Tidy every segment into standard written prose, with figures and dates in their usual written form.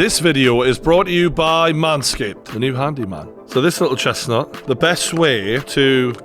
This video is brought to you by MANSCAPED, the new handyman. So this little chestnut, the best way to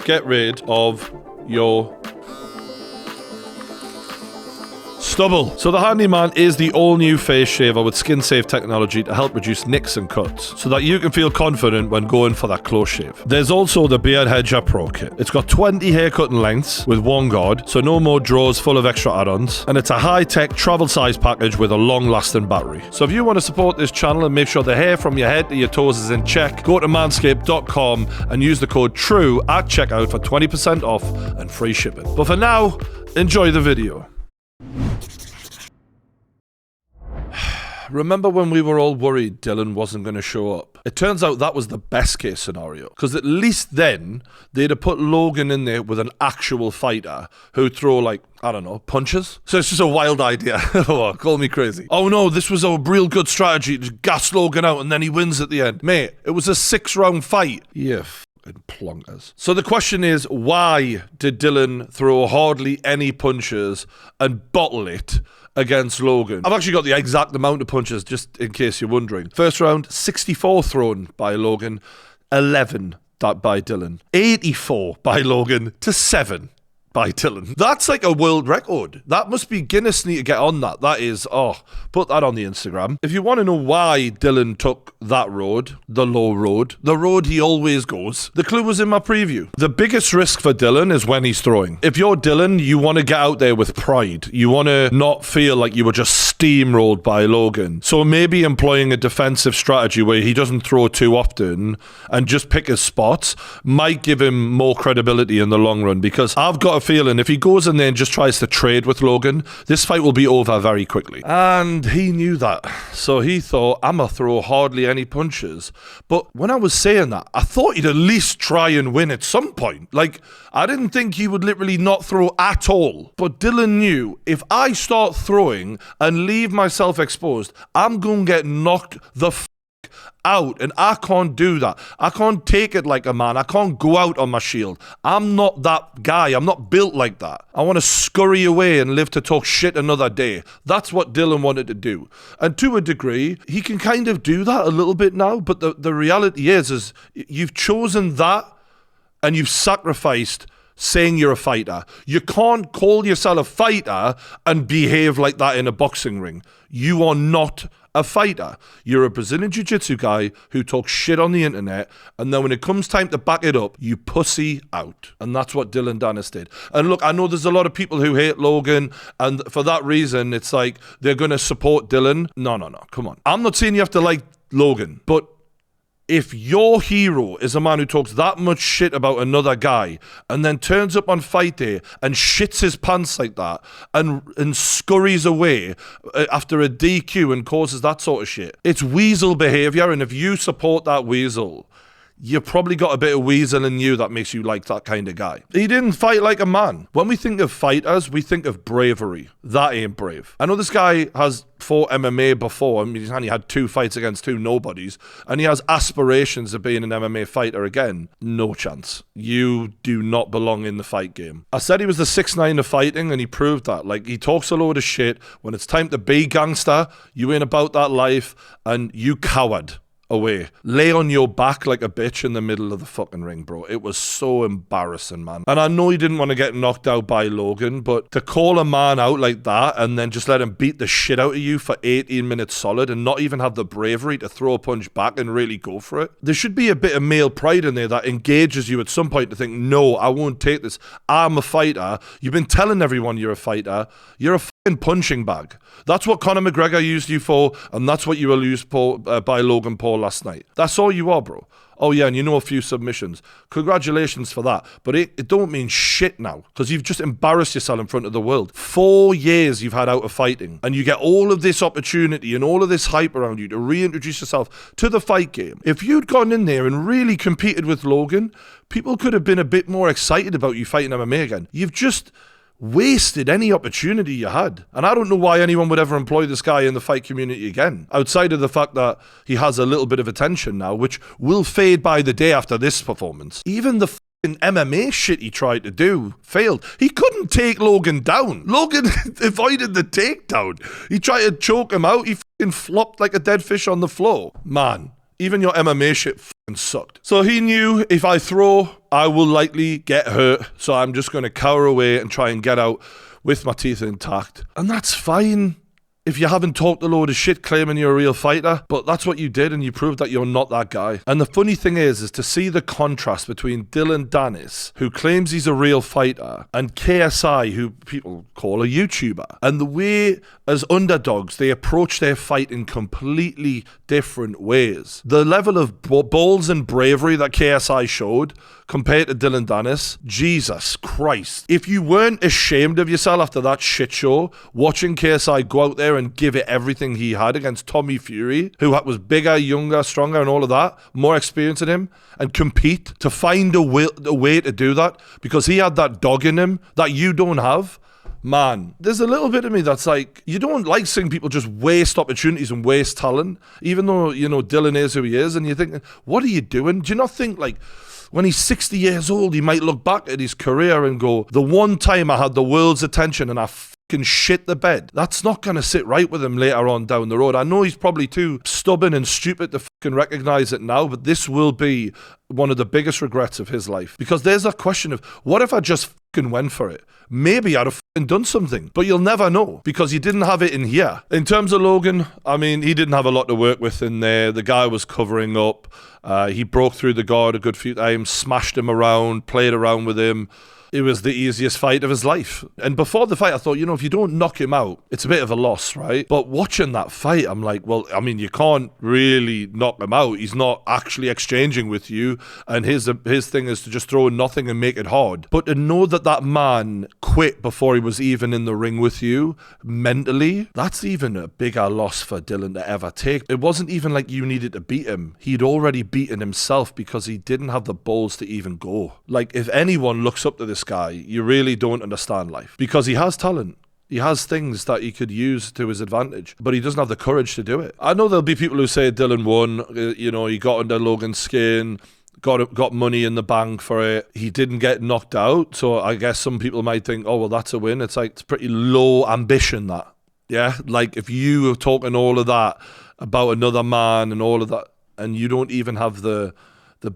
get rid of your stubble. So the Handyman is the all-new face shaver with skin-safe technology to help reduce nicks and cuts, so that you can feel confident when going for that close shave. There's also the Beard Hedger Pro Kit. It's got 20 hair cutting lengths with one guard, so no more drawers full of extra add-ons, and it's a high-tech travel-size package with a long-lasting battery. So if you want to support this channel and make sure the hair from your head to your toes is in check, go to manscaped.com and use the code TRUE at checkout for 20% off and free shipping. But for now, enjoy the video. Remember when we were all worried Dillon wasn't going to show up? It turns out that was the best case scenario, because at least then they'd have put Logan in there with an actual fighter who'd throw, like, I don't know, punches. So it's just a wild idea. Call me crazy. Oh no, this was a real good strategy to gas Logan out and then he wins at the end. Mate, it was a 6-round fight. Yeah. Plonkers. So the question is, why did Dillon throw hardly any punches and bottle it against Logan? I've actually got the exact amount of punches, just in case you're wondering. First round, 64 thrown by Logan, 11 by Dillon. 84 by Logan to 7 by Dillon. That's like a world record. That must be Guinness need to get on that. That is, put that on the Instagram. If you want to know why Dillon took that road, the low road, the road he always goes, the clue was in my preview. The biggest risk for Dillon is when he's throwing. If you're Dillon, you want to get out there with pride. You want to not feel like you were just steamrolled by Logan. So maybe employing a defensive strategy where he doesn't throw too often and just pick his spots might give him more credibility in the long run, because I've got a feeling if he goes in there and just tries to trade with Logan, this fight will be over very quickly. And he knew that. So he thought, I'm gonna throw hardly any punches. But when I was saying that, I thought he'd at least try and win at some point. Like, I didn't think he would literally not throw at all. But Dillon knew, if I start throwing and leave myself exposed, I'm gonna get knocked the out, and I can't do that. I can't take it like a man. I can't go out on my shield. I'm not that guy. I'm not built like that. I want to scurry away and live to talk shit another day. That's what Dillon wanted to do. And to a degree, he can kind of do that a little bit now, but the reality is you've chosen that and you've sacrificed saying you're a fighter. You can't call yourself a fighter and behave like that in a boxing ring. You are not a fighter. You're a Brazilian Jiu-Jitsu guy who talks shit on the internet, and then when it comes time to back it up, you pussy out. And that's what Dillon Danis did. And look, I know there's a lot of people who hate Logan, and for that reason, it's like they're going to support Dillon. No, come on. I'm not saying you have to like Logan, but if your hero is a man who talks that much shit about another guy and then turns up on fight day and shits his pants like that and scurries away after a DQ and causes that sort of shit, it's weasel behavior. And if you support that weasel, you've probably got a bit of weasel in you that makes you like that kind of guy. He didn't fight like a man. When we think of fighters, we think of bravery. That ain't brave. I know this guy has fought MMA before. I mean, he's only had 2 fights against 2 nobodies, and he has aspirations of being an MMA fighter again. No chance. You do not belong in the fight game. I said he was the 6'9" of fighting, and he proved that. Like, he talks a load of shit. When it's time to be gangster, you ain't about that life, and you coward. Away. Lay on your back like a bitch in the middle of the fucking ring, bro. It was so embarrassing, man. And I know he didn't want to get knocked out by Logan, but to call a man out like that and then just let him beat the shit out of you for 18 minutes solid and not even have the bravery to throw a punch back and really go for it. There should be a bit of male pride in there that engages you at some point to think, no, I won't take this. I'm a fighter. You've been telling everyone you're a fighter. You're a fucking punching bag. That's what Conor McGregor used you for, and that's what you were used for by Logan Paul last night. That's all you are, bro. Oh yeah, and you know a few submissions. Congratulations for that. But it don't mean shit now, because you've just embarrassed yourself in front of the world. 4 years you've had out of fighting, and you get all of this opportunity and all of this hype around you to reintroduce yourself to the fight game. If you'd gone in there and really competed with Logan, people could have been a bit more excited about you fighting MMA again. You've just wasted any opportunity you had. And I don't know why anyone would ever employ this guy in the fight community again, outside of the fact that he has a little bit of attention now, which will fade by the day after this performance. Even the MMA shit he tried to do failed. He couldn't take Logan down. Logan avoided the takedown. He tried to choke him out. He fucking flopped like a dead fish on the floor. Man, even your MMA shit fucking sucked. So he knew, if I throw, I will likely get hurt. So I'm just going to cower away and try and get out with my teeth intact. And that's fine if you haven't talked a load of shit claiming you're a real fighter, but that's what you did, and you proved that you're not that guy. And the funny thing is to see the contrast between Dillon Danis, who claims he's a real fighter, and KSI, who people call a YouTuber, and the way as underdogs they approach their fight in completely different ways. The level of balls and bravery that KSI showed compared to Dillon Danis, Jesus Christ. If you weren't ashamed of yourself after that shit show, watching KSI go out there and give it everything he had against Tommy Fury, who was bigger, younger, stronger and all of that, more experience than him, and compete to find a way to do that, because he had that dog in him that you don't have. Man, there's a little bit of me that's like, you don't like seeing people just waste opportunities and waste talent, even though, you know, Dillon is who he is, and you're thinking, what are you doing? Do you not think, like, when he's 60 years old, he might look back at his career and go, the one time I had the world's attention and I fucking shit the bed. That's not going to sit right with him later on down the road. I know he's probably too stubborn and stupid to fucking recognize it now, but this will be one of the biggest regrets of his life. Because there's a question of, what if I just fucking went for it? Maybe I'd have fucking done something, but you'll never know because you didn't have it in here. In terms of Logan, I mean, he didn't have a lot to work with in there. The guy was covering up. He broke through the guard a good few times, smashed him around, played around with him. It was the easiest fight of his life. And before the fight, I thought, you know, if you don't knock him out, it's a bit of a loss, right? But watching that fight, I'm like, well, I mean, you can't really knock him out. He's not actually exchanging with you. And his thing is to just throw nothing and make it hard. But to know that that man quit before he was even in the ring with you, mentally, that's even a bigger loss for Dillon to ever take. It wasn't even like you needed to beat him. He'd already beaten himself because he didn't have the balls to even go. Like, if anyone looks up to this guy, you really don't understand life, because he has talent. He has things that he could use to his advantage, but he doesn't have the courage to do it. I know there'll be people who say Dillon won, you know, he got under Logan's skin, got money in the bank for it. He didn't get knocked out, so I guess some people might think, oh, well, that's a win. It's like, it's pretty low ambition, that. Yeah, like if you were talking all of that about another man and all of that, and you don't even have the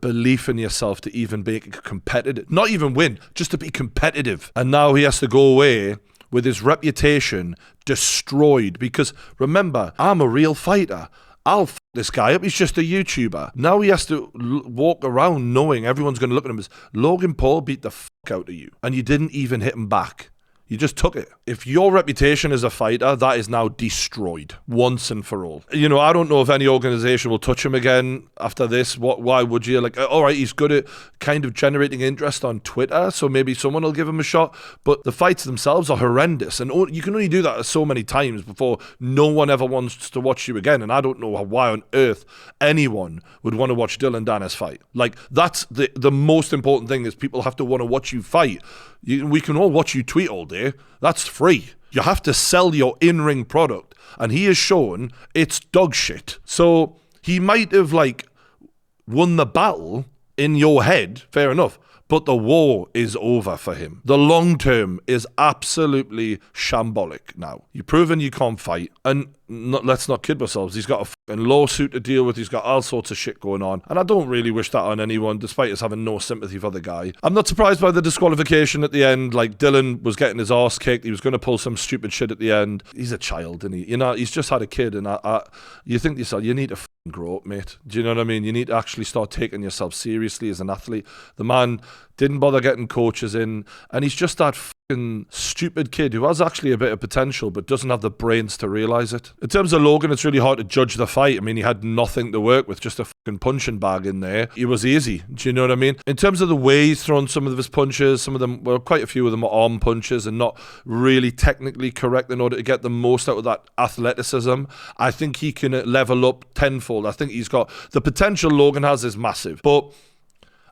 belief in yourself to even be competitive, not even win, just to be competitive. And now he has to go away with his reputation destroyed, because remember, I'm a real fighter. I'll f this guy up. He's just a YouTuber. Now he has to walk around knowing everyone's going to look at him as, Logan Paul beat the f out of you, and you didn't even hit him back. You just took it. If your reputation as a fighter, that is now destroyed once and for all. You know, I don't know if any organization will touch him again after this. Why would you? Like, all right, he's good at kind of generating interest on Twitter, so maybe someone will give him a shot. But the fights themselves are horrendous. And you can only do that so many times before no one ever wants to watch you again. And I don't know why on earth anyone would want to watch Dillon Danis fight. Like, that's the most important thing, is people have to want to watch you fight. We can all watch you tweet all day. That's free. You have to sell your in-ring product. And he has shown it's dog shit. So he might have, like, won the battle in your head, fair enough. But the war is over for him. The long term is absolutely shambolic now. You've proven you can't fight. And let's not kid ourselves. He's got a fucking lawsuit to deal with. He's got all sorts of shit going on. And I don't really wish that on anyone, despite us having no sympathy for the guy. I'm not surprised by the disqualification at the end. Like, Dillon was getting his arse kicked. He was going to pull some stupid shit at the end. He's a child, and you know, he's just had a kid. And you think to yourself, you need to grow up, mate. Do you know what I mean? You need to actually start taking yourself seriously as an athlete. The man didn't bother getting coaches in, and he's just that fucking stupid kid who has actually a bit of potential but doesn't have the brains to realise it. In terms of Logan, it's really hard to judge the fight. I mean, he had nothing to work with, just a fucking punching bag in there. It was easy. Do you know what I mean? In terms of the way he's thrown some of his punches, some of them, well, quite a few of them are arm punches and not really technically correct in order to get the most out of that athleticism. I think he can level up tenfold. I think he's got the potential Logan has is massive, but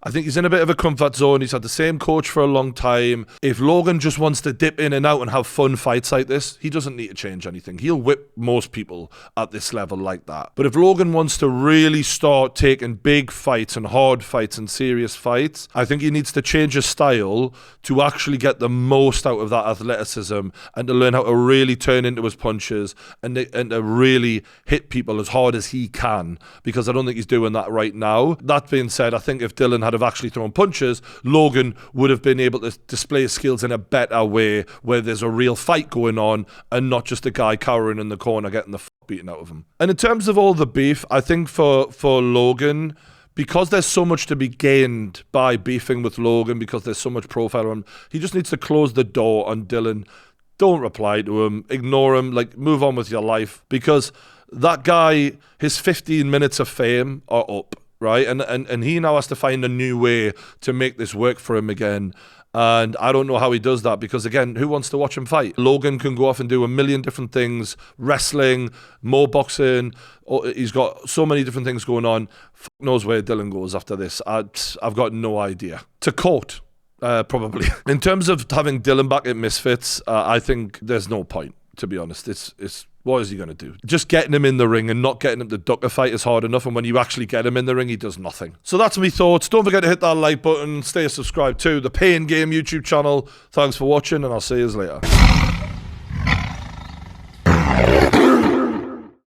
I think he's in a bit of a comfort zone. He's had the same coach for a long time. If Logan just wants to dip in and out and have fun fights like this, he doesn't need to change anything. He'll whip most people at this level like that. But if Logan wants to really start taking big fights and hard fights and serious fights, I think he needs to change his style to actually get the most out of that athleticism and to learn how to really turn into his punches and to really hit people as hard as he can, because I don't think he's doing that right now. That being said, I think if Dillon had have actually thrown punches, Logan would have been able to display his skills in a better way, where there's a real fight going on and not just a guy cowering in the corner getting the beaten out of him. And in terms of all the beef, I think for Logan, because there's so much to be gained by beefing with Logan, because there's so much profile on him, he just needs to close the door on Dillon. Don't reply to him, ignore him, like move on with your life, because that guy, his 15 minutes of fame are up, right? And he now has to find a new way to make this work for him again. And I don't know how he does that, because, again, who wants to watch him fight? Logan can go off and do a million different things, wrestling, more boxing. He's got so many different things going on. Fuck knows where Dillon goes after this. I've got no idea. To quote, probably. In terms of having Dillon back at Misfits, I think there's no point, to be honest. It's what is he going to do? Just getting him in the ring and not getting him to duck a fight is hard enough, and when you actually get him in the ring, he does nothing. So that's my thoughts. Don't forget to hit that like button. Stay subscribed to the Pain Game YouTube channel. Thanks for watching, and I'll see you later.